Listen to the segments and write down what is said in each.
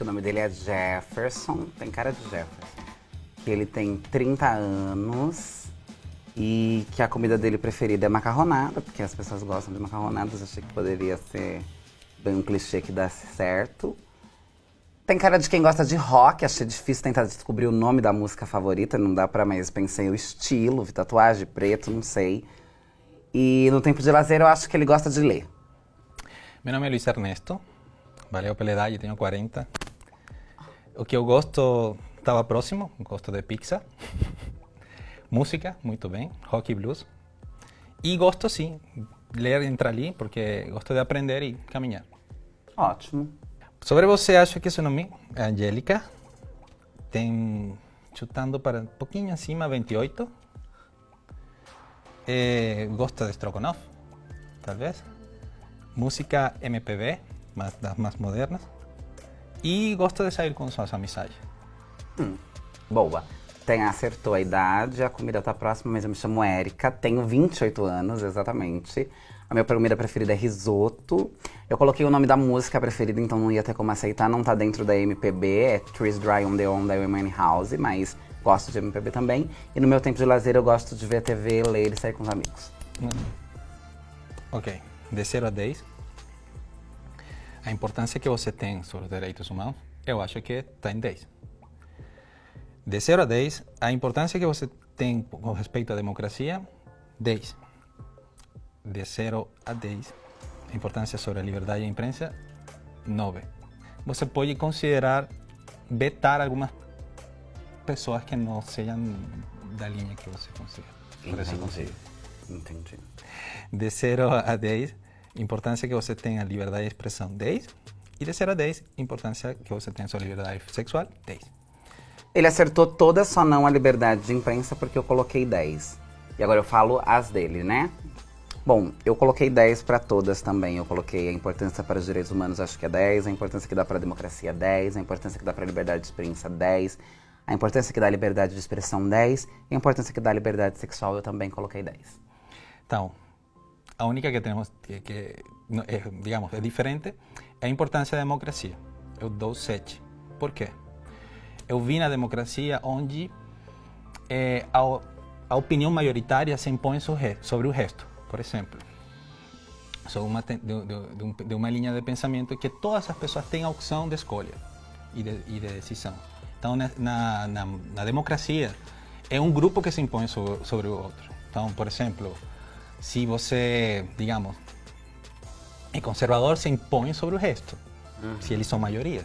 que o nome dele é Jefferson, tem cara de Jefferson. Que ele tem 30 anos e que a comida dele preferida é macarronada, porque as pessoas gostam de macarronadas. Achei que poderia ser bem um clichê que desse certo. Tem cara de quem gosta de rock, achei difícil tentar descobrir o nome da música favorita, não dá pra, mas pensei o estilo, vi tatuagem, preto, não sei. E no tempo de lazer eu acho que ele gosta de ler. Meu nome é Luiz Ernesto, valeu pela idade, tenho 40. O que eu gosto, estava próximo, gosto de pizza, música, muito bem, rock e blues. E gosto sim, ler entra ali, porque gosto de aprender e caminhar. Ótimo. Sobre você, acho que seu nome é Angélica, tem, chutando para um pouquinho acima, 28. Gosta de estrogonofe, talvez. Música MPB, das mais modernas. E gosta de sair com suas amizades. Boa. Acertou a idade, a comida tá próxima, mas eu me chamo Érica, tenho 28 anos, exatamente. A minha comida preferida é risoto. Eu coloquei o nome da música preferida, então não ia ter como aceitar, não tá dentro da MPB, é Trees Dry on the On da Amy House, mas gosto de MPB também. E no meu tempo de lazer eu gosto de ver TV, ler e sair com os amigos. Ok, de 0 a 10, a importância que você tem sobre os direitos humanos, eu acho que está em 10. De 0 a 10, a importância que você tem com respeito à democracia, 10. De 0 a 10, a importância sobre a liberdade de imprensa, 9. Você pode considerar vetar algumas pessoas que não sejam da linha que você consiga. Entendi. De 0 a 10, importância que você tem a liberdade de expressão, 10. E de 0 a 10, importância que você tem a sua liberdade sexual, 10. Ele acertou todas, só não a liberdade de imprensa, porque eu coloquei 10. E agora eu falo as dele, né? Bom, eu coloquei 10 para todas também. Eu coloquei a importância para os direitos humanos, acho que é 10. A importância que dá para a democracia, 10. A importância que dá para a liberdade de experiência, 10. A importância que dá a liberdade de expressão, 10. E a importância que dá a liberdade sexual, eu também coloquei 10. Então, a única que temos digamos, é diferente é a importância da democracia. Eu dou 7. Por quê? Eu vi na democracia onde a opinião maioritária se impõe sobre o resto. Por exemplo, sou de uma linha de pensamento que todas as pessoas têm a opção de escolha e de decisão. Então, na democracia, é um grupo que se impõe sobre o outro. Então, por exemplo, se você, digamos, é conservador, se impõe sobre o resto, se eles são maioria.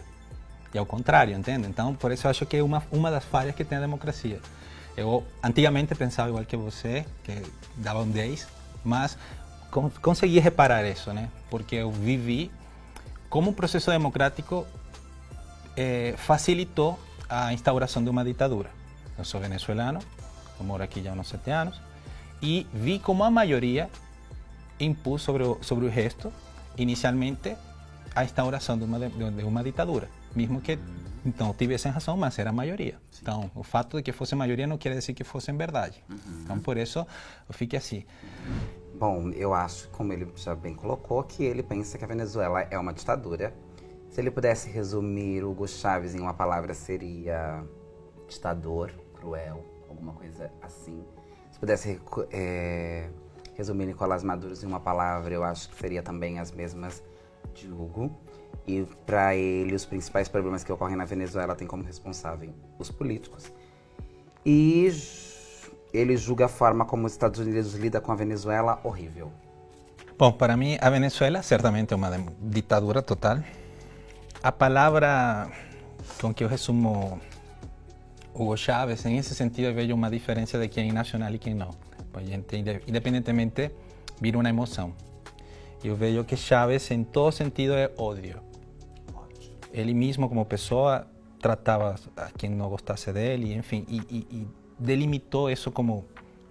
E ao contrário, entende? Então, por isso eu acho que é uma das falhas que tem a democracia. Eu antigamente pensava igual que você, que dava um 10, mas consegui reparar isso, né? Porque eu vivi como o processo democrático facilitou a instauração de uma ditadura. Eu sou venezuelano, eu moro aqui já há uns 7 anos, e vi como a maioria impôs sobre o resto, inicialmente, a instauração de uma ditadura. Mesmo que não tivessem razão, mas era a maioria. Sim. Então, o fato de que fosse maioria não quer dizer que fosse verdade. Então, por isso, eu fiquei assim. Bom, eu acho, como ele já bem colocou, que ele pensa que a Venezuela é uma ditadura. Se ele pudesse resumir Hugo Chávez em uma palavra, seria ditador, cruel, alguma coisa assim. Se pudesse resumir Nicolás Maduro em uma palavra, eu acho que seria também as mesmas de Hugo. E para ele, os principais problemas que ocorrem na Venezuela têm como responsável os políticos. E ele julga a forma como os Estados Unidos lidam com a Venezuela horrível. Bom, para mim, a Venezuela certamente é uma ditadura total. A palavra com que eu resumo Hugo Chávez, em esse sentido, eu vejo uma diferença de quem é nacional e quem não. A gente, independentemente, vira uma emoção. Eu vejo que Chávez, em todo sentido, é ódio. Ele mesmo, como pessoa, tratava a quem não gostasse dele, enfim, e delimitou isso como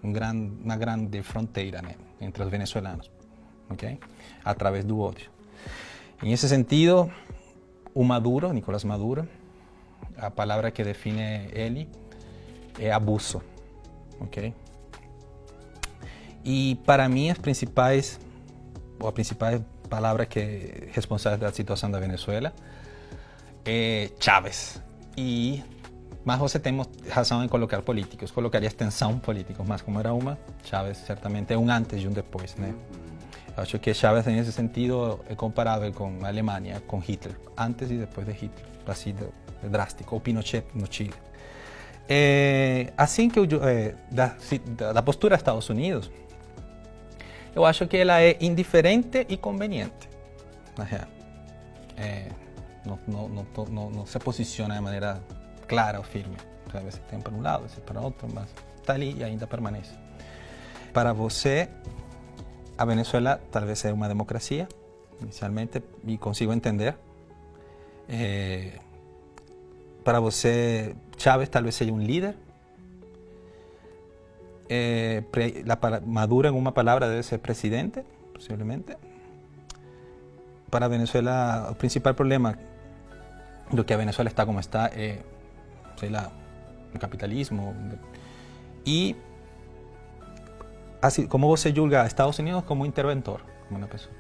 uma grande fronteira, né, entre os venezuelanos, okay? Através do ódio. Em esse sentido, o Maduro, Nicolás Maduro, a palavra que define ele é abuso, ok? E para mim a principal palavra que é responsável da situação da Venezuela Chávez. E mas você tem razão em colocar políticos, colocaria extensão políticos, mas como era uma, Chávez certamente é um antes e um depois, né? Eu acho que Chávez nesse sentido é comparável com a Alemanha, com Hitler, antes e depois de Hitler, assim de drástico, ou Pinochet no Chile. Assim que da postura dos Estados Unidos, eu acho que ela é indiferente e conveniente, na real. Não se posiciona de maneira clara ou firme. Às vezes tem para um lado, às vezes para outro, mas está ali e ainda permanece. Para você, a Venezuela talvez seja uma democracia, inicialmente, e consigo entender. Para você, Chávez talvez seja um líder. Maduro, en una palabra, debe ser presidente, posiblemente. Para Venezuela, el principal problema de que a Venezuela está como está es el capitalismo. Y así como você julga a Estados Unidos como interventor, como una persona.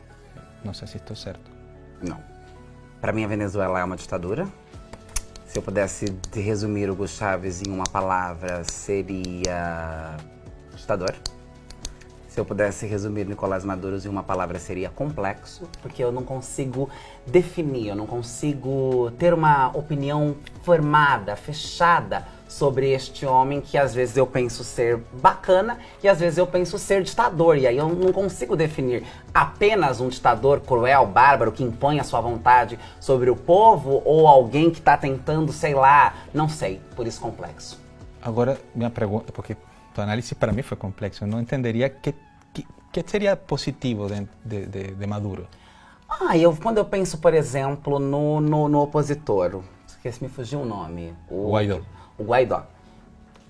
No sé si esto es cierto. Não. Para mim, a Venezuela é uma ditadura. Se eu pudesse resumir Hugo Chávez em uma palavra, seria ditador. Se eu pudesse resumir Nicolás Maduro em uma palavra, seria complexo, porque eu não consigo definir, eu não consigo ter uma opinião formada, fechada sobre este homem que às vezes eu penso ser bacana e às vezes eu penso ser ditador. E aí eu não consigo definir apenas um ditador cruel, bárbaro, que impõe a sua vontade sobre o povo ou alguém que está tentando, sei lá, não sei, por isso complexo. Agora, minha pergunta, porque tu análise para mim foi complexo, eu não entenderia que seria positivo de Maduro. Quando eu penso, por exemplo, no opositor, esqueci, me fugiu o nome. Guaidó. O Guaidó.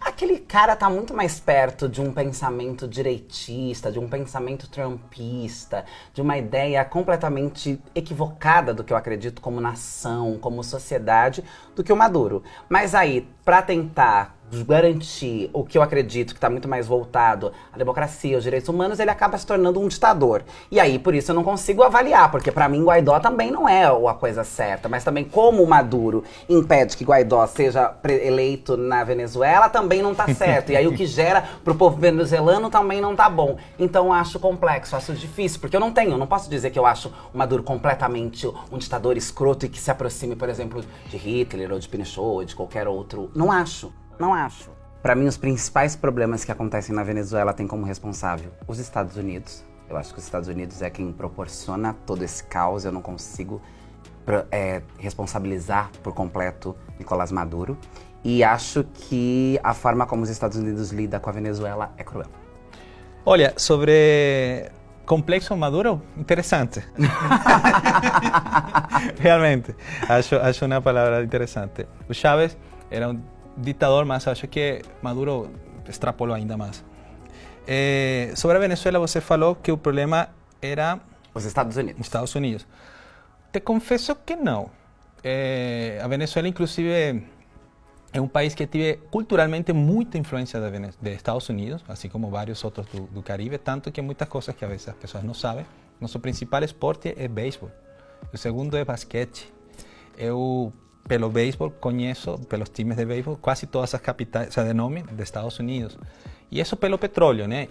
Aquele cara tá muito mais perto de um pensamento direitista, de um pensamento trumpista, de uma ideia completamente equivocada do que eu acredito como nação, como sociedade, do que o Maduro. Mas aí, para tentar garantir o que eu acredito que está muito mais voltado à democracia, aos direitos humanos, ele acaba se tornando um ditador. E aí, por isso, eu não consigo avaliar, porque para mim Guaidó também não é a coisa certa. Mas também como o Maduro impede que Guaidó seja eleito na Venezuela, também não tá certo. E aí o que gera pro povo venezuelano também não tá bom. Então eu acho complexo, acho difícil, porque eu não posso dizer que eu acho o Maduro completamente um ditador escroto e que se aproxime, por exemplo, de Hitler ou de Pinochet ou de qualquer outro. Não acho. Para mim, os principais problemas que acontecem na Venezuela têm como responsável os Estados Unidos. Eu acho que os Estados Unidos é quem proporciona todo esse caos. Eu não consigo responsabilizar por completo Nicolás Maduro. E acho que a forma como os Estados Unidos lidam com a Venezuela é cruel. Olha, sobre complexo Maduro, interessante. Realmente, acho uma palavra interessante. O Chávez era um ditador, mas acho que Maduro extrapolou ainda mais. Sobre a Venezuela, você falou que o problema era os Estados Unidos. Estados Unidos. Te confesso que não. A Venezuela, inclusive, é um país que teve culturalmente muita influência de Estados Unidos, assim como vários outros do Caribe, tanto que muitas coisas que a vezes as pessoas não sabem. Nosso principal esporte é beisebol. O segundo é basquete. Pelo beisebol, conheço, pelos times de beisebol, quase todas as capitais, de nome, dos Estados Unidos. E isso pelo petróleo, né?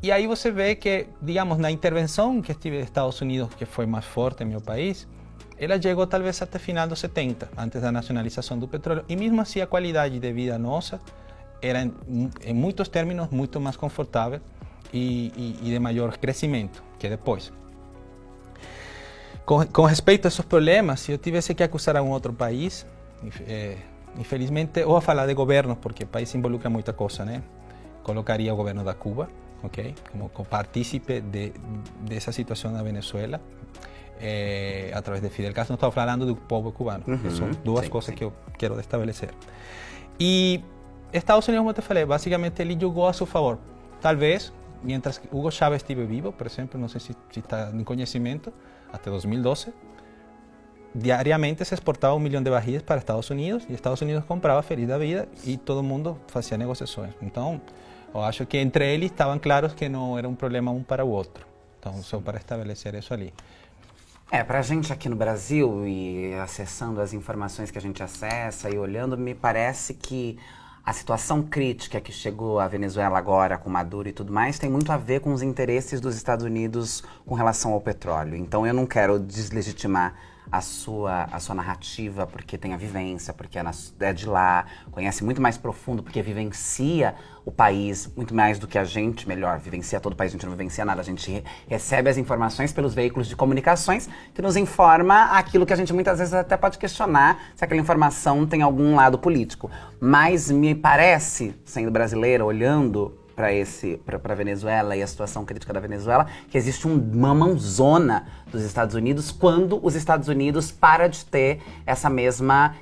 E aí você vê que, digamos, na intervenção que estive nos Estados Unidos, que foi mais forte em meu país, ela chegou talvez até final dos 70, antes da nacionalização do petróleo. E mesmo assim a qualidade de vida nossa era, em muitos termos, muito mais confortável e de maior crescimento que depois. Com respeito a esses problemas, se eu tivesse que acusar algum outro país, infelizmente, ou a falar de governos, porque o país involucra muita coisa, né? Colocaria o governo da Cuba, ok? Como partícipe dessa situação na Venezuela, através de Fidel Castro. Não estou falando do povo cubano, que são duas coisas que eu quero estabelecer. E Estados Unidos, como eu te falei, basicamente ele jogou a seu favor. Talvez, mientras Hugo Chávez estive vivo, por exemplo, não sei se está em conhecimento, até 2012, diariamente se exportava 1 milhão de barris para Estados Unidos e Estados Unidos comprava feliz da vida e todo mundo fazia negociações. Então, eu acho que entre eles estavam claros que não era um problema um para o outro. Então, só para estabelecer isso ali. Pra gente aqui no Brasil e acessando as informações que a gente acessa e olhando, me parece que a situação crítica que chegou à Venezuela agora com Maduro e tudo mais tem muito a ver com os interesses dos Estados Unidos com relação ao petróleo. Então eu não quero deslegitimar a sua narrativa porque tem a vivência, porque é de lá, conhece muito mais profundo, porque vivencia o país muito mais do que a gente, melhor, vivencia todo o país, a gente não vivencia nada, a gente recebe as informações pelos veículos de comunicações que nos informa aquilo que a gente muitas vezes até pode questionar se aquela informação tem algum lado político. Mas me parece, sendo brasileira, olhando para a Venezuela e a situação crítica da Venezuela, que existe uma mãozona dos Estados Unidos quando os Estados Unidos para de ter essa mesma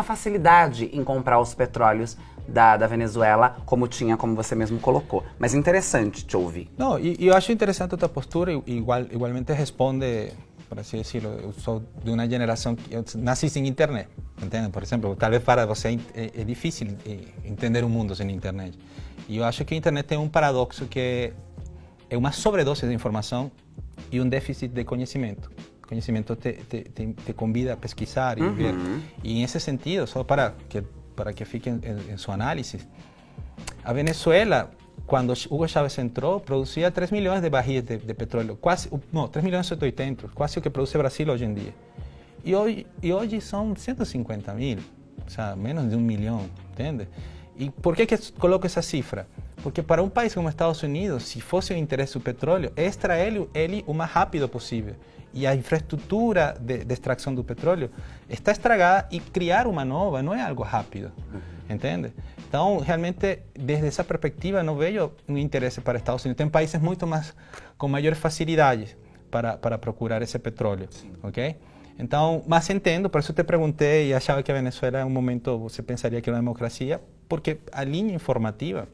facilidade em comprar os petróleos da Venezuela, como tinha, como você mesmo colocou. Mas interessante te ouvir. Não, e eu acho interessante a tua postura, igualmente responde, por assim decirlo, eu sou de uma geração que eu nasci sem internet, entende? Por exemplo, talvez para você é difícil entender o mundo sem internet. E eu acho que a internet tem um paradoxo que é uma sobredose de informação e um déficit de conhecimento. O conhecimento te convida a pesquisar e ver. E nesse sentido, só para que fique em sua análise, a Venezuela, quando Hugo Chávez entrou, produzia 3 milhões de barris de petróleo, 3 milhões e 180, quase o que produz o Brasil hoje em dia. E hoje são 150 mil, ou seja, menos de 1 milhão, entende? E por que coloco essa cifra? Porque para um país como Estados Unidos, se fosse o interesse do petróleo, é extrair ele o mais rápido possível. E a infraestrutura de extração do petróleo está estragada e criar uma nova não é algo rápido, entende? Então, realmente, desde essa perspectiva, não vejo um interesse para Estados Unidos. Tem países muito mais, com maiores facilidades para procurar esse petróleo, ok? Então, mas entendo, por isso te perguntei e achava que a Venezuela, em um momento, você pensaria que era uma democracia, porque a linha informativa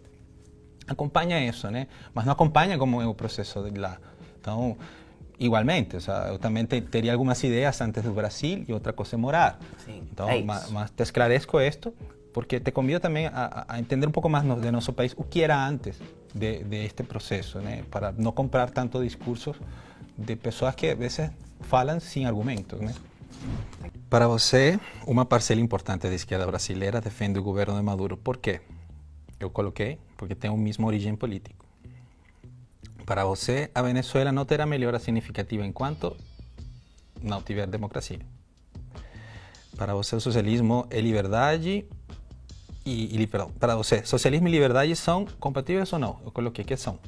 acompanha isso, né? Mas não acompanha como é o processo de lá. Então, igualmente, ou seja, eu também teria algumas ideias antes do Brasil e outra coisa é morar. Sim, então, mas te esclareço isto, porque te convido também a entender um pouco mais de nosso país, o que era antes de este processo, né? Para não comprar tanto discursos de pessoas que, às vezes, falam sem argumentos, né? Para você, uma parcela importante da esquerda brasileira defende o governo de Maduro. Por quê? Eu coloquei porque tem a mesma origem política. Para você, a Venezuela não terá melhora significativa enquanto não tiver democracia. Para você, o socialismo é liberdade perdão, para você, socialismo e liberdade são compatíveis ou não? Eu coloquei que são.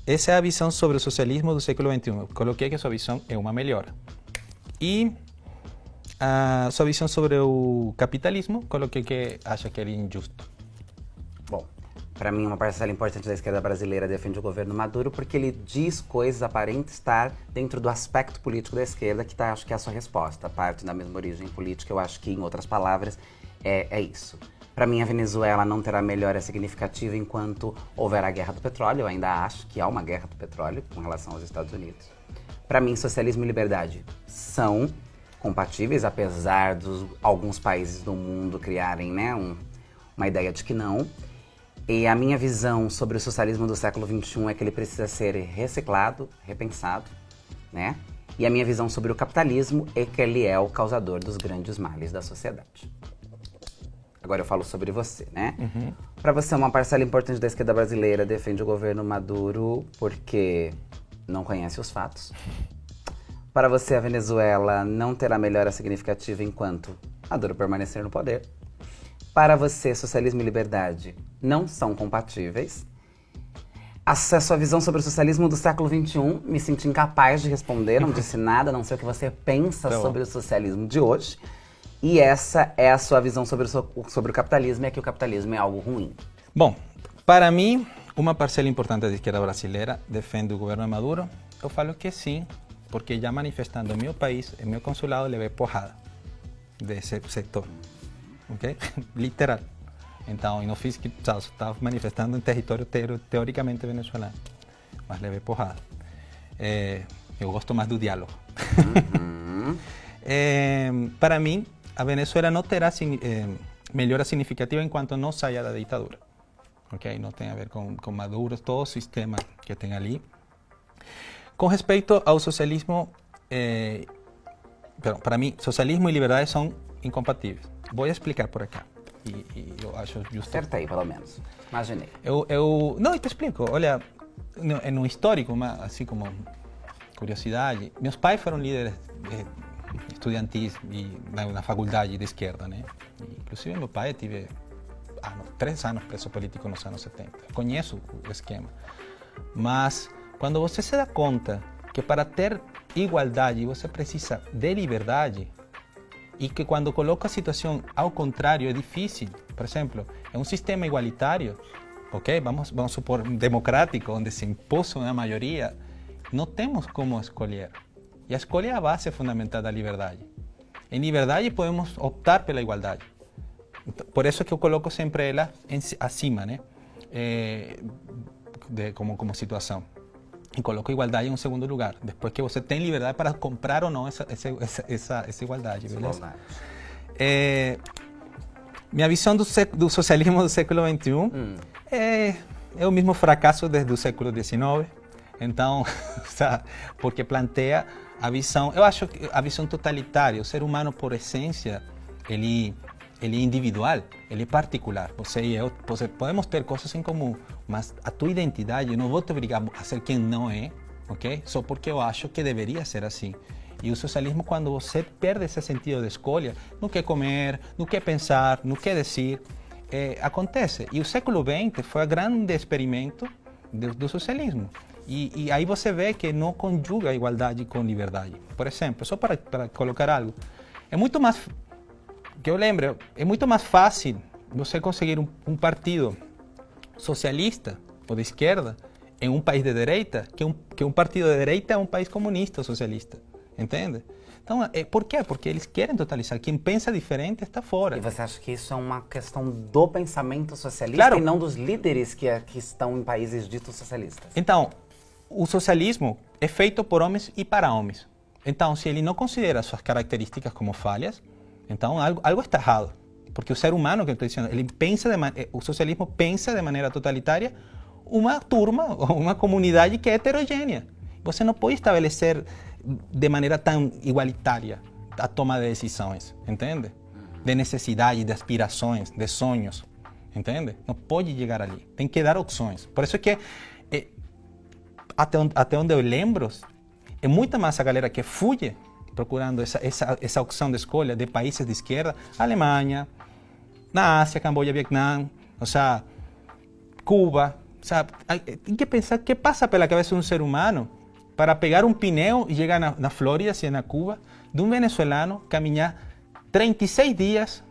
Essa é a visão sobre o socialismo do século XXI. Eu coloquei que a sua visão é uma melhora. E a sua visão sobre o capitalismo, coloquei que acha que é injusto. Bom, para mim, uma parcela importante da esquerda brasileira defende o governo Maduro porque ele diz coisas aparentes estar dentro do aspecto político da esquerda, que acho que é a sua resposta. Parte da mesma origem política, eu acho que, em outras palavras, é isso. Para mim, a Venezuela não terá melhora significativa enquanto houver a guerra do petróleo. Eu ainda acho que há uma guerra do petróleo com relação aos Estados Unidos. Para mim, socialismo e liberdade são compatíveis, apesar de alguns países do mundo criarem, né, uma ideia de que não. E a minha visão sobre o socialismo do século XXI é que ele precisa ser reciclado, repensado, né? E a minha visão sobre o capitalismo é que ele é o causador dos grandes males da sociedade. Agora eu falo sobre você, né? Para você, uma parcela importante da esquerda brasileira defende o governo Maduro porque não conhece os fatos. Para você, a Venezuela não terá melhora significativa enquanto Maduro permanecer no poder. Para você, socialismo e liberdade não são compatíveis. A sua visão sobre o socialismo do século XXI, me senti incapaz de responder, não disse nada, não sei o que você pensa sobre o socialismo de hoje. E essa é a sua visão sobre o capitalismo, é que o capitalismo é algo ruim. Bom, para mim, uma parcela importante da esquerda brasileira defende o governo de Maduro. Eu falo que sim, porque já manifestando em meu país, em meu consulado, levei porrada desse setor. Ok? Literal. Então, eu não fiz que estava manifestando em território teoricamente venezuelano, mas levei porrada. Eu gosto mais do diálogo. Para mim, a Venezuela não terá melhora significativa enquanto não saia da ditadura. Okay? Não tem a ver com Maduro, todo o sistema que tem ali. Com respeito ao socialismo, para mim, socialismo e liberdade são incompatíveis. Vou explicar por aqui. E eu acho justo. Acertei, pelo menos. Imaginei. Não, eu te explico. Olha, no histórico, assim como curiosidade, meus pais foram líderes estudantis na faculdade de esquerda, né? Inclusive, meu pai teve 3 anos preso político nos anos 70. Conheço o esquema. Mas, quando você se dá conta que para ter igualdade você precisa de liberdade, e que quando coloca a situação ao contrário é difícil, por exemplo, em um sistema igualitário, ok, vamos supor democrático, onde se impôs uma maioria, não temos como escolher. E a escolha é a base fundamental da liberdade. Em liberdade podemos optar pela igualdade. Por isso que eu coloco sempre ela acima, né? Como situação. E coloco igualdade em um segundo lugar. Depois que você tem liberdade para comprar ou não essa igualdade, beleza? Minha visão do socialismo do século XXI é o mesmo fracasso desde o século XIX. Então, porque planteia a visão, eu acho que a visão totalitária. O ser humano, por essência, ele é individual, ele é particular. Você e eu podemos ter coisas em comum, mas a tua identidade, eu não vou te obrigar a ser quem não é, ok? Só porque eu acho que deveria ser assim. E o socialismo, quando você perde esse sentido de escolha, não quer comer, não quer pensar, não quer dizer, acontece. E o século XX foi o grande experimento do socialismo. E aí você vê que não conjuga a igualdade com liberdade. Por exemplo, só para colocar algo, é muito mais... que eu lembro, é muito mais fácil você conseguir um partido socialista ou de esquerda em um país de direita que um partido de direita em um país comunista ou socialista, entende? Então, por quê? Porque eles querem totalizar. Quem pensa diferente está fora. E você acha que isso é uma questão do pensamento socialista, claro, e não dos líderes que estão em países ditos socialistas? Então, o socialismo é feito por homens e para homens. Então, se ele não considera suas características como falhas, então algo está errado. Porque o ser humano, que eu estou dizendo, o socialismo pensa de maneira totalitária uma turma ou uma comunidade que é heterogênea. Você não pode estabelecer de maneira tão igualitária a toma de decisões, entende? De necessidade, de aspirações, de sonhos, entende? Não pode chegar ali. Tem que dar opções. Por isso que, até onde eu lembro, é muito mais a galera que fuge procurando essa opção de escolha de países de esquerda, Alemanha, na Ásia, Camboja, Vietnã, Cuba. Tem que pensar o que passa pela cabeça de um ser humano para pegar um pneu e chegar na Flórida, se é na Cuba, de um venezuelano, caminhar 36 dias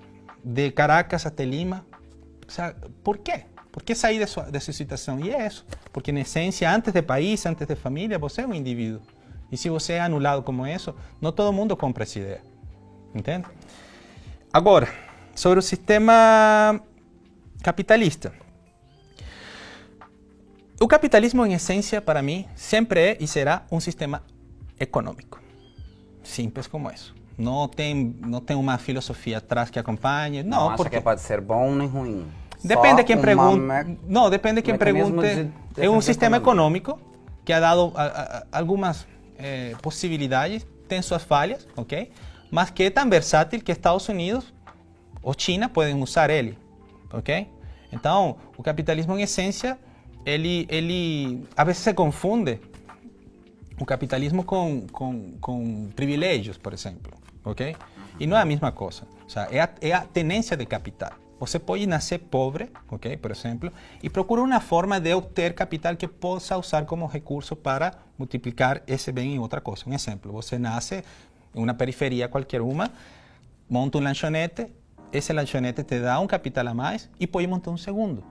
de Caracas até Lima. Por quê? Por que sair dessa situação? E é isso. Porque, na essência, antes de país, antes de família, você é um indivíduo. E se você é anulado como isso, não todo mundo compra essa ideia. Entende? Agora, sobre o sistema capitalista. O capitalismo, em essência, para mim, sempre é e será um sistema econômico. Simples como isso. Não tem uma filosofia atrás que acompanhe. Não acha que pode ser bom nem ruim. Depende de quem pergunte. Não, depende de quem pergunte. É um sistema econômico que ha dado algumas possibilidades, tem suas falhas, ok? Mas que é tão versátil que Estados Unidos ou China podem usar ele, ok? Então, o capitalismo, em essência, ele a vezes se confunde o capitalismo com privilégios, por exemplo, ok? E não é a mesma coisa. O sea, é a tendência de capital. Você pode nascer pobre, ok, por exemplo, e procura uma forma de obter capital que possa usar como recurso para multiplicar esse bem em outra coisa. Um exemplo, você nasce em uma periferia qualquer uma, monta um lanchonete, esse lanchonete te dá um capital a mais e pode montar um segundo.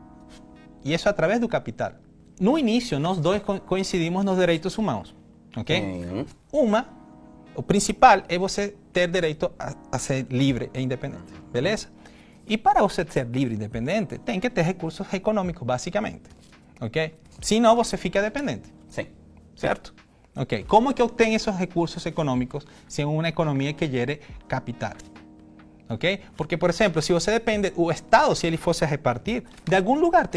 E isso através do capital. No início, nós dois coincidimos nos direitos humanos, ok? O principal é você ter direito a ser livre e independente, beleza? E para você ser livre e independente, tem que ter recursos econômicos, basicamente, ok? Senão você fica dependente. Sim. Certo? Ok. Como que eu tenho esses recursos econômicos sem uma economia que gere capital? Ok? Porque, por exemplo, se você depende, o Estado, se ele fosse a repartir, de algum lugar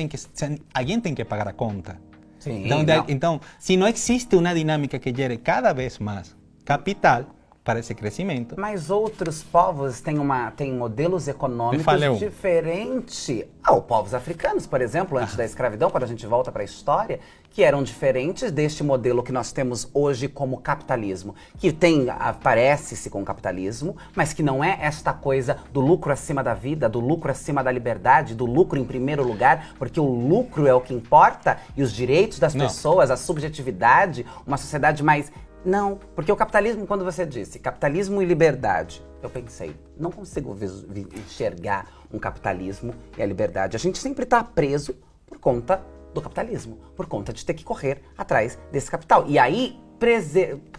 alguém tem que pagar a conta. Sim, Então, se não existe uma dinâmica que gere cada vez mais capital para esse crescimento... Mas outros povos têm modelos econômicos diferentes. Os povos africanos, por exemplo, antes da escravidão, quando a gente volta para a história, que eram diferentes deste modelo que nós temos hoje como capitalismo, que aparece-se com o capitalismo, mas que não é esta coisa do lucro acima da vida, do lucro acima da liberdade, do lucro em primeiro lugar, porque o lucro é o que importa e os direitos das pessoas, a subjetividade, uma sociedade mais... Não, porque o capitalismo, quando você disse capitalismo e liberdade, eu pensei, não consigo enxergar um capitalismo e a liberdade. A gente sempre está preso por conta do capitalismo, por conta de ter que correr atrás desse capital. E aí,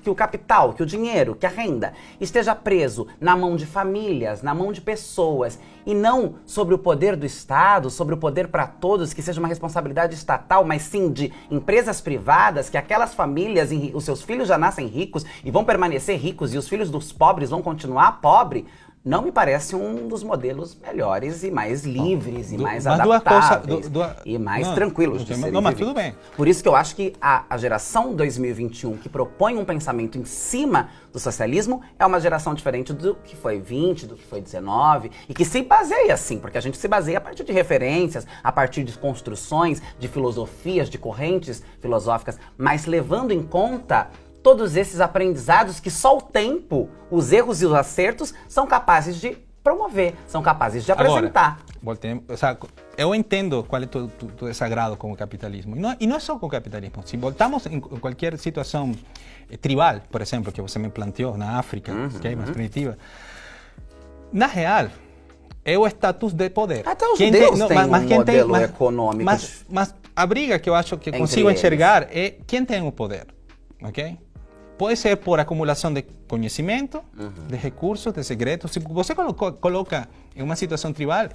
que o capital, que o dinheiro, que a renda esteja preso na mão de famílias, na mão de pessoas, e não sobre o poder do Estado, sobre o poder para todos, que seja uma responsabilidade estatal, mas sim de empresas privadas, que aquelas famílias, os seus filhos já nascem ricos e vão permanecer ricos, e os filhos dos pobres vão continuar pobres. Não me parece um dos modelos melhores e mais livres e mais adaptáveis e mais tranquilos de serem mas tudo bem. Por isso que eu acho que a geração 2021 que propõe um pensamento em cima do socialismo é uma geração diferente do que foi 20, do que foi 19 e que se baseia assim, porque a gente se baseia a partir de referências, a partir de construções, de filosofias, de correntes filosóficas, mas levando em conta todos esses aprendizados que só o tempo, os erros e os acertos são capazes de promover, são capazes de apresentar. Agora, eu entendo qual é o teu desagrado com o capitalismo. E não é só com o capitalismo. Se voltamos em qualquer situação tribal, por exemplo, que você me planteou na África, que é mais primitiva, na real, é o status de poder. Até os judeus têm um modelo econômico. Mas a briga que eu acho que consigo enxergar é quem tem o poder, ok? Pode ser por acumulação de conhecimento, de recursos, de segredos. Se você coloca em uma situação tribal,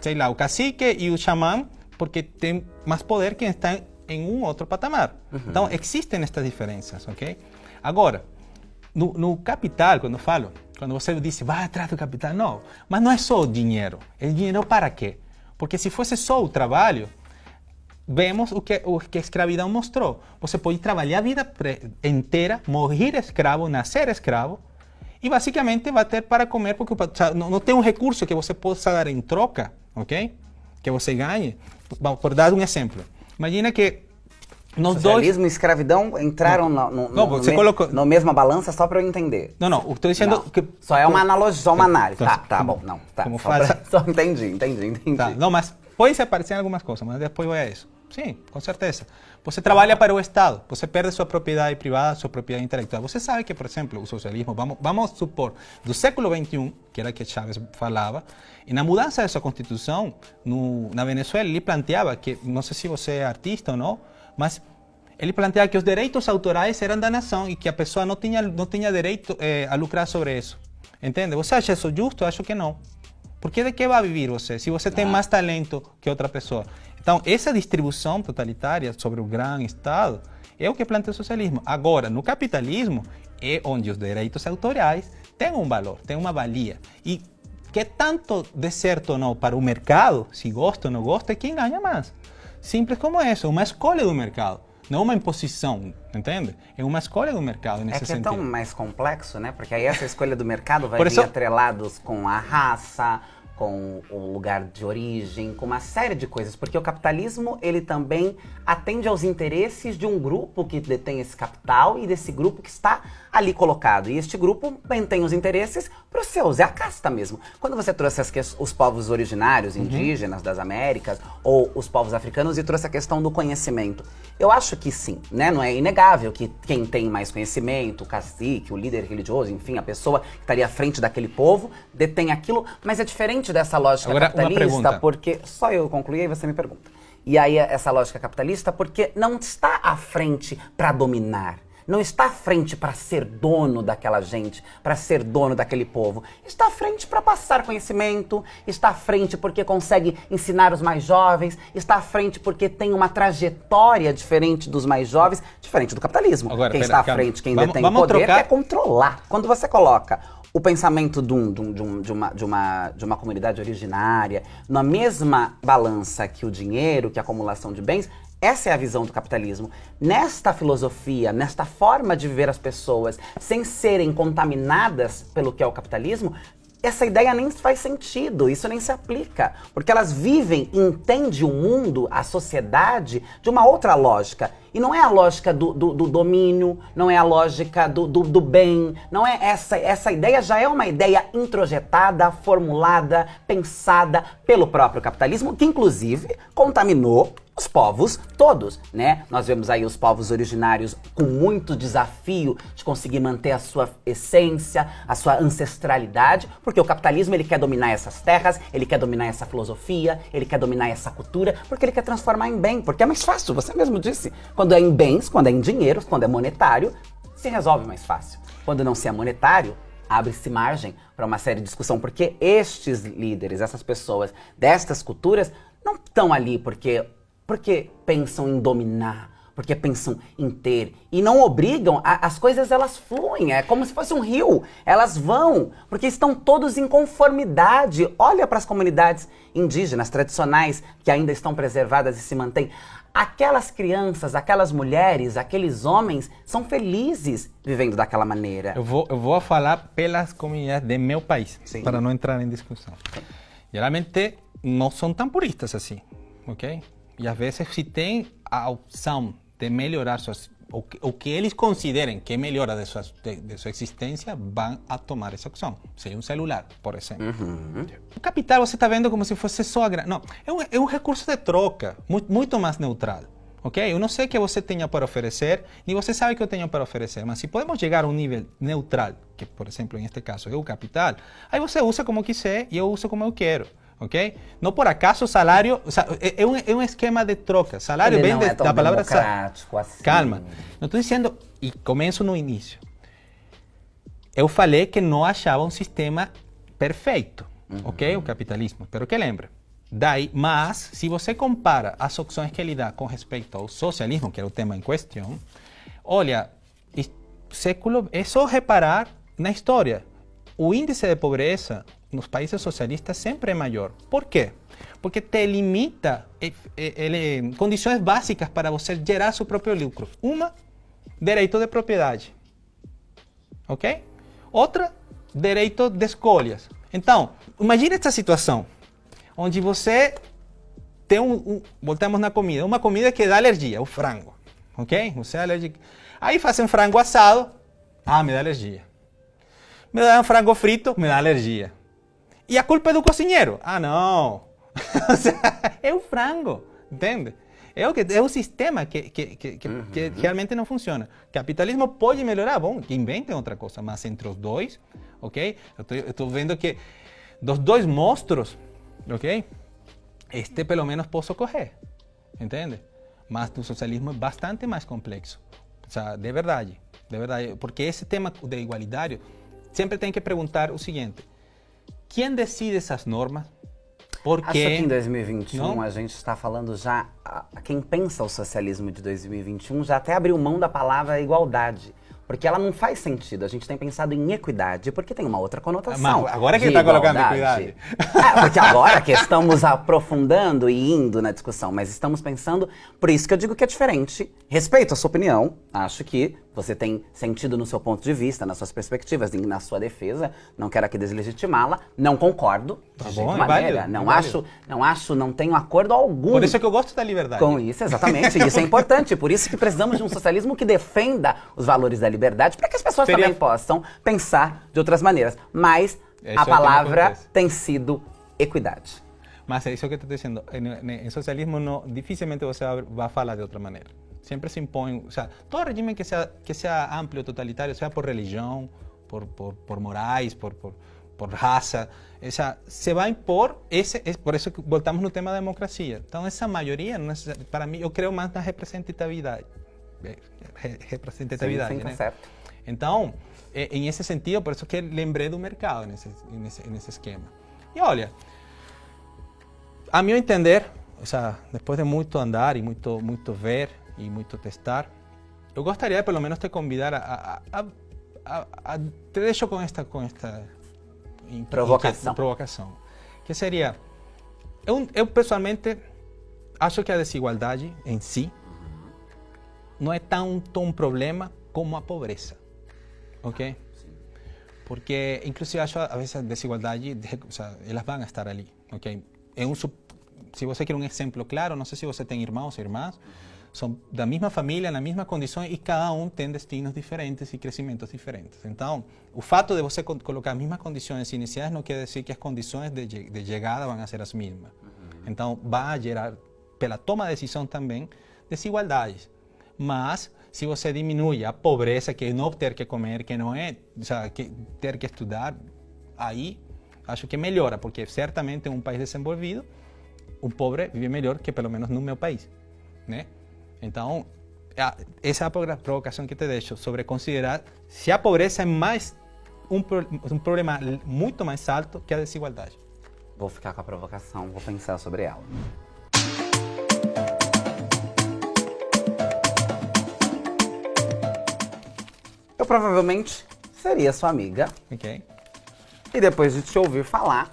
sei lá, o cacique e o xamã, porque tem mais poder que está em um outro patamar. Então, existem estas diferenças, ok? Agora, no capital, quando você diz, vai atrás do capital, não. Mas não é só o dinheiro. É dinheiro para quê? Porque se fosse só o trabalho, vemos o que a escravidão mostrou. Você pode trabalhar a vida inteira, morrer escravo, nascer escravo, e basicamente vai ter para comer, porque não tem um recurso que você possa dar em troca, ok? Que você ganhe. Por dar um exemplo. Imagina que socialismo e escravidão entraram na mesma balança, só para eu entender. Não, estou dizendo que... Só é uma analogia, só uma análise. Bom. Só entendi. Tá, não, mas pode se aparecer em algumas coisas, mas depois vai a isso. Sim, com certeza. Você trabalha para o Estado, você perde sua propriedade privada, sua propriedade intelectual. Você sabe que, por exemplo, o socialismo, vamos supor, do século XXI, que era o que Chávez falava, e na mudança de sua Constituição, na Venezuela, ele planteava que, não sei se você é artista ou não, mas ele planteava que os direitos autorais eram da nação e que a pessoa não tinha direito a lucrar sobre isso. Entende? Você acha isso justo? Eu acho que não. Porque de que vai viver você, se você tem mais talento que outra pessoa? Então, essa distribuição totalitária sobre o grande Estado é o que plantea o socialismo. Agora, no capitalismo, é onde os direitos autorais têm um valor, têm uma valia. E que tanto de certo ou não para o mercado, se gosta ou não gosta, é quem ganha mais. Simples como isso, uma escolha do mercado. Não uma imposição, entende? É uma escolha do mercado nesse sentido. É tão mais complexo, né? Porque aí essa escolha do mercado vai vir atrelados com a raça, com o lugar de origem, com uma série de coisas. Porque o capitalismo, ele também atende aos interesses de um grupo que detém esse capital e desse grupo que está ali colocado. E este grupo tem os interesses para os seus, é a casta mesmo. Quando você trouxe os povos originários, indígenas das Américas, ou os povos africanos, e trouxe a questão do conhecimento, eu acho que sim, né? Não é inegável que quem tem mais conhecimento, o cacique, o líder religioso, enfim, a pessoa que estaria à frente daquele povo, detém aquilo, mas é diferente dessa lógica capitalista, porque só eu concluí e você me pergunta. E aí essa lógica capitalista, porque não está à frente para dominar. Não está à frente para ser dono daquela gente, para ser dono daquele povo. Está à frente para passar conhecimento, está à frente porque consegue ensinar os mais jovens, está à frente porque tem uma trajetória diferente dos mais jovens, diferente do capitalismo. Agora, quem está à frente, quem detém o poder, quer controlar. Quando você coloca o pensamento de uma comunidade originária na mesma balança que o dinheiro, que a acumulação de bens, Essa é a visão do capitalismo. Nesta filosofia, nesta forma de viver as pessoas sem serem contaminadas pelo que é o capitalismo, essa ideia nem faz sentido, isso nem se aplica. Porque elas vivem e entendem o mundo, a sociedade, de uma outra lógica. E não é a lógica do domínio, não é a lógica do bem, não é essa ideia já é uma ideia introjetada, formulada, pensada pelo próprio capitalismo, que inclusive contaminou os povos todos, né? Nós vemos aí os povos originários com muito desafio de conseguir manter a sua essência, a sua ancestralidade, porque o capitalismo ele quer dominar essas terras, ele quer dominar essa filosofia, ele quer dominar essa cultura, porque ele quer transformar em bem, porque é mais fácil, você mesmo disse. Quando é em bens, quando é em dinheiro, quando é monetário, se resolve mais fácil. Quando não se é monetário, abre-se margem para uma série de discussão, porque estes líderes, essas pessoas destas culturas, não estão ali porque pensam em dominar, porque pensam em ter. E não obrigam, as coisas elas fluem, é como se fosse um rio. Elas vão, porque estão todos em conformidade. Olha para as comunidades indígenas tradicionais que ainda estão preservadas e se mantêm. Aquelas crianças, aquelas mulheres, aqueles homens são felizes vivendo daquela maneira. Eu vou falar pelas comunidades de meu país, Sim. para não entrar em discussão. Geralmente não são tão puristas assim, ok? E às vezes, se tem a opção de melhorar o que eles considerem que melhora de sua existência, vão a tomar essa opção. Seja um celular, por exemplo. Uhum. O capital você está vendo como se fosse só não, é um recurso de troca, muito mais neutral. Ok? Eu não sei o que você tenha para oferecer, nem você sabe o que eu tenho para oferecer, mas se podemos chegar a um nível neutral, que por exemplo, neste caso é o capital, aí você usa como quiser e eu uso como eu quero. Ok? Não por acaso o salário é um esquema de troca. Salário Ele vem não é tão da palavra democrático assim. Calma. Não estou dizendo, e começo no início. Eu falei que não achava um sistema perfeito, ok? O capitalismo. Espero que lembre. Daí, mas, se você compara as opções que ele dá com respeito ao socialismo, que é o tema em questão, olha, século, é só reparar na história. O índice de pobreza nos países socialistas sempre é maior. Por quê? Porque te limita condições básicas para você gerar seu próprio lucro. Uma, direito de propriedade. Ok? Outra, direito de escolhas. Então, imagine essa situação, onde você tem voltamos na comida, uma comida que dá alergia, o frango. Ok? Você é alérgico. Aí faz um frango assado, me dá alergia. Me dá um frango frito, me dá alergia. E a culpa é do cozinheiro? Não. É o frango, entende? É o sistema que realmente não funciona. O capitalismo pode melhorar, bom, que inventem outra coisa, mas entre os dois, ok? Eu estou vendo que dos dois monstros, ok? Pelo menos posso correr, entende? Mas o socialismo é bastante mais complexo, de verdade, porque esse tema de igualitário sempre tem que perguntar o seguinte: quem decide essas normas? Por quê? Acho que em 2021 a gente está falando já, quem pensa o socialismo de 2021 já até abriu mão da palavra igualdade. Porque ela não faz sentido. A gente tem pensado em equidade, porque tem uma outra conotação. Mas agora que ele está colocando equidade. Porque agora que estamos aprofundando e indo na discussão, mas estamos pensando, por isso que eu digo que é diferente. Respeito a sua opinião, acho que você tem sentido no seu ponto de vista, nas suas perspectivas, na sua defesa. Não quero aqui deslegitimá-la. Não concordo de nenhuma maneira. Não tenho acordo algum. Por isso é que eu gosto da liberdade. Com isso, exatamente. Isso é importante. Por isso que precisamos de um socialismo que defenda os valores da liberdade, para que as pessoas também possam pensar de outras maneiras. Mas a palavra tem sido equidade. Mas é isso que eu estou dizendo. Em socialismo, dificilmente você vai falar de outra maneira. Sempre se impõe, todo regime que sea amplio, totalitário, sea por religião, por morais, por raça, se vai impor, por isso que voltamos no tema da democracia. Então, essa maioria, para mim, eu creio mais na representatividade. Sim, tá certo. Então, em esse sentido, por isso que lembrei do mercado nesse esquema. E olha, a meu entender, depois de muito andar e muito ver e muito testar, eu gostaria pelo menos te convidar te deixo com esta provocação, que seria, eu pessoalmente acho que a desigualdade em si não é tanto um problema como a pobreza, ok? Porque, inclusive, acho a veces a desigualdade, o sea, elas vão estar ali, ok? Se você quer um exemplo claro, não sei se você tem irmãos ou irmãs, são da mesma família, na mesma condição e cada um tem destinos diferentes e crescimentos diferentes. Então, o fato de você colocar as mesmas condições iniciais não quer dizer que as condições de chegada vão ser as mesmas. Então, vai gerar, pela toma de decisão também, desigualdades. Mas, se você diminui a pobreza, que é não ter que comer, que não é ter que estudar, aí acho que melhora, porque certamente em um país desenvolvido, um pobre vive melhor que pelo menos no meu país, né? Então, essa é a provocação que te deixo sobre considerar se a pobreza é mais um problema muito mais alto que a desigualdade. Vou ficar com a provocação, vou pensar sobre ela. Eu provavelmente seria sua amiga. Ok. E depois de te ouvir falar,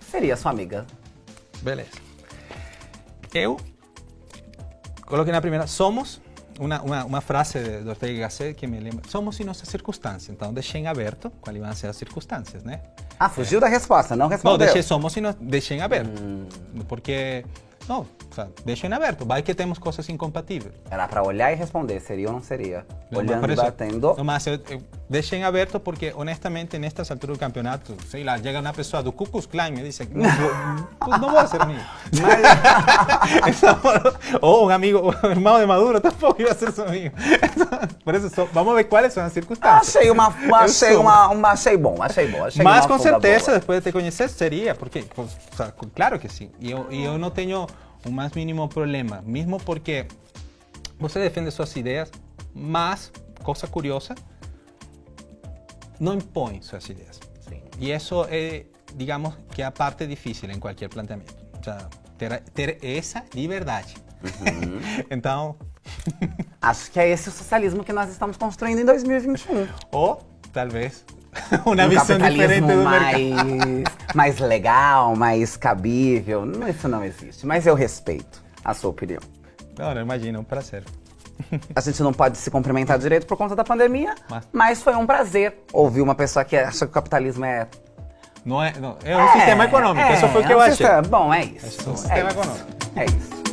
seria sua amiga. Beleza. Eu coloquei na primeira, somos, uma frase de Ortega y Gasset que me lembra, somos em nossas circunstâncias. Então, deixei em aberto quais vão ser as circunstâncias, né? Ah, fugiu da resposta, não respondeu. Não, deixei somos e deixei em aberto. Porque, não, deixei em aberto. Vai que temos coisas incompatíveis. Era pra olhar e responder, seria ou não seria? Não, Olhando e batendo. Não, mas eu deixei em aberto porque, honestamente, nestas alturas do campeonato, sei lá, chega uma pessoa do Ku Klux Klan e me diz, não vou ser amigo. Ou um amigo, um irmão de Maduro, tampoco iba a ser seu amigo. Por isso, vamos ver quais são as circunstâncias. Achei bom. Mas com certeza, depois de te conhecer, seria, porque, claro que sim. E eu não tenho o mais mínimo problema, mesmo porque você defende suas ideias, mas, coisa curiosa, não impõe suas ideias. Sim. E isso é, digamos, que é a parte difícil em qualquer planteamento. Ter essa liberdade. Então... Acho que é esse o socialismo que nós estamos construindo em 2021. Ou, talvez, uma visão diferente do mercado. Mais legal, mais cabível. Isso não existe. Mas eu respeito a sua opinião. Não, imagina, um prazer. A gente não pode se cumprimentar direito por conta da pandemia, mas foi um prazer ouvir uma pessoa que acha que o capitalismo é... Não é um sistema econômico, isso foi o que eu achei. Bom, é isso. É um sistema econômico. É isso.